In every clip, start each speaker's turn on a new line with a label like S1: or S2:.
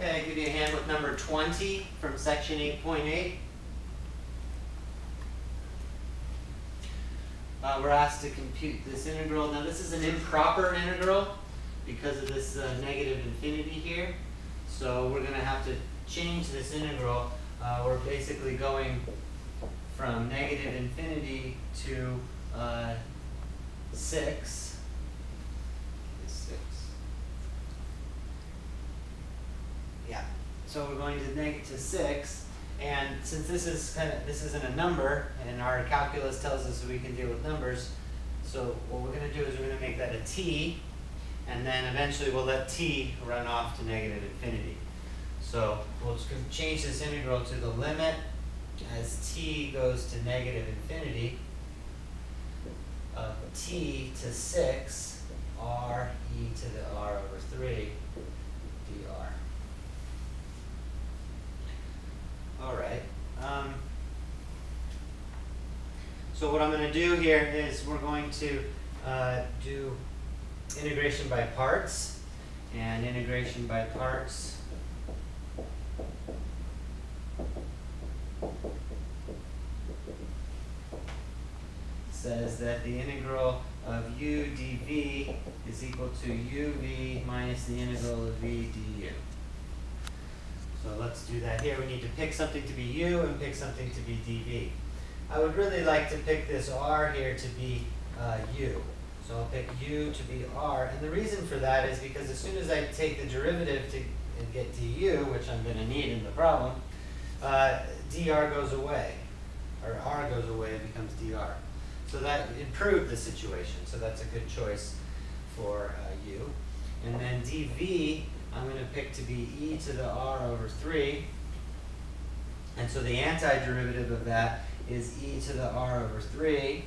S1: Okay, I give you a hand with number 20 from section 8.8. We're asked to compute this integral. Now this is an improper integral because of this negative infinity here. So we're going to have to change this integral. We're basically going from negative infinity to 6. Yeah. So we're going to 6, and since this isn't a number, and our calculus tells us that we can deal with numbers, so what we're going to do is we're going to make that a t, and then eventually we'll let t run off to negative infinity. So we'll just change this integral to the limit as t goes to negative infinity of t to 6 r e to the r over 3 dr. All right. So what I'm going to do here is we're going to do integration by parts, and integration by parts says that the integral of u dv is equal to uv minus the integral of v du. So let's do that here. We need to pick something to be u and pick something to be dv. I would really like to pick this r here to be u. So I'll pick u to be r. And the reason for that is because as soon as I take the derivative and get du, which I'm going to need in the problem, dr goes away. Or r goes away and becomes dr. So that improved the situation. So that's a good choice for u. And then dv, I'm going to pick to be e to the r over 3. And so the antiderivative of that is e to the r over 3.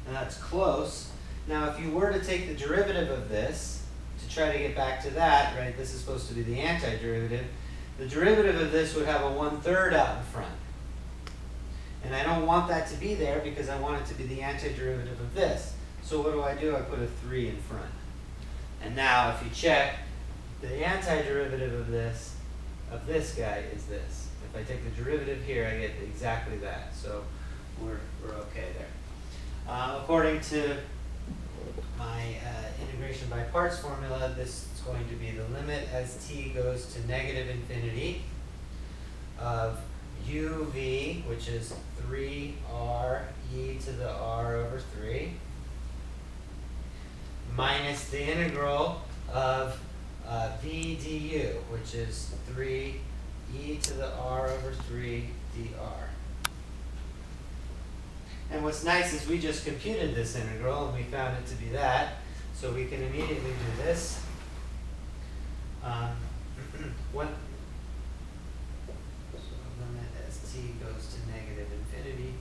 S1: And that's close. Now if you were to take the derivative of this, to try to get back to that, right, this is supposed to be the antiderivative, the derivative of this would have a 1/3 out in front. And I don't want that to be there because I want it to be the antiderivative of this. So what do? I put a 3 in front. And now if you check, the antiderivative of this guy is this. If I take the derivative here, I get exactly that. So we're okay there. According to my integration by parts formula, this is going to be the limit as t goes to negative infinity of uv, which is 3r e to the r over 3, minus the integral of v du, which is 3 e to the r over 3 dr. And what's nice is we just computed this integral and we found it to be that, so we can immediately do this. So limit as t goes to negative infinity.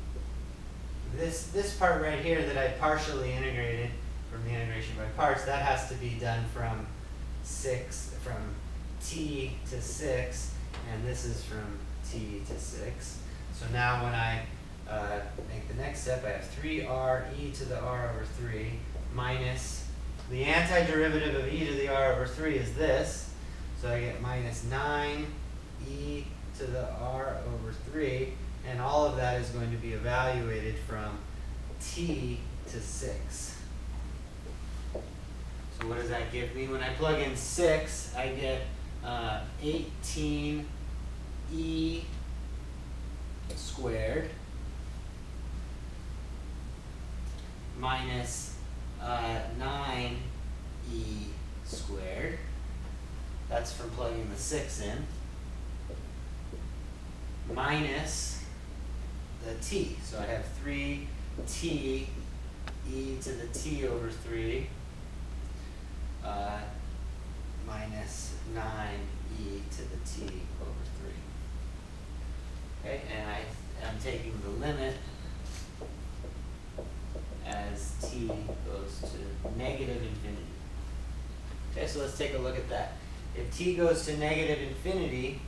S1: This part right here that I partially integrated from the integration by parts, that has to be done from t to 6, and this is from t to 6. So now when I make the next step, I have 3r e to the r over 3 minus the antiderivative of e to the r over 3 is this. So I get minus 9 e to the r over 3, and all of that is going to be evaluated from t to 6. So what does that give me? When I plug in 6, I get 18 e squared minus 9e squared. That's from plugging the 6 in. Minus the t. So I have 3t e to the t over 3 minus 9e to the t over 3. Okay, and I'm taking the limit as t goes to negative infinity. Okay, so let's take a look at that. If t goes to negative infinity,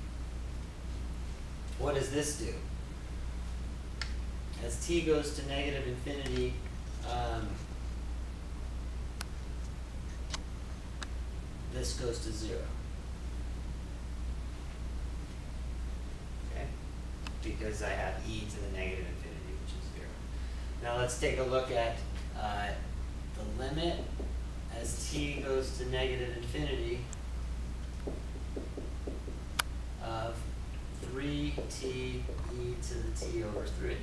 S1: what does this do? As t goes to negative infinity, this goes to 0. because I have e to the negative infinity, which is 0. Now let's take a look at the limit as t goes to negative infinity of 3t e to the t over 3.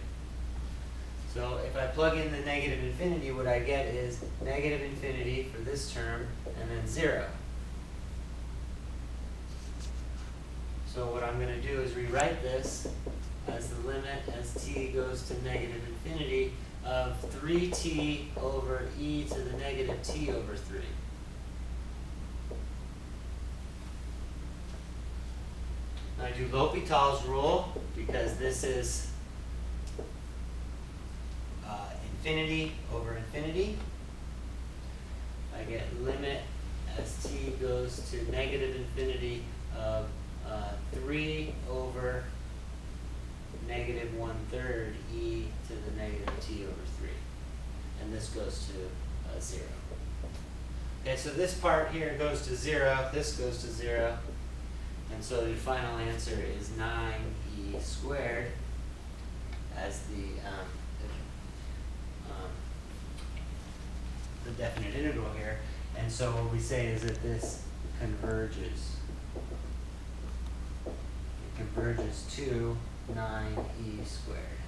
S1: So if I plug in the negative infinity, what I get is negative infinity for this term and then 0. So what I'm going to do is rewrite this as the limit as t goes to negative infinity of 3t over e to the negative t over 3. Now I do L'Hopital's rule because this is infinity over infinity. I get limit as t goes to negative infinity of 3 over negative 1/3 e to the negative t over 3. And this goes to 0. Okay, so this part here goes to 0, this goes to 0. And so the final answer is 9e squared as the definite integral here. And so what we say is that this converges. It converges to 9e squared.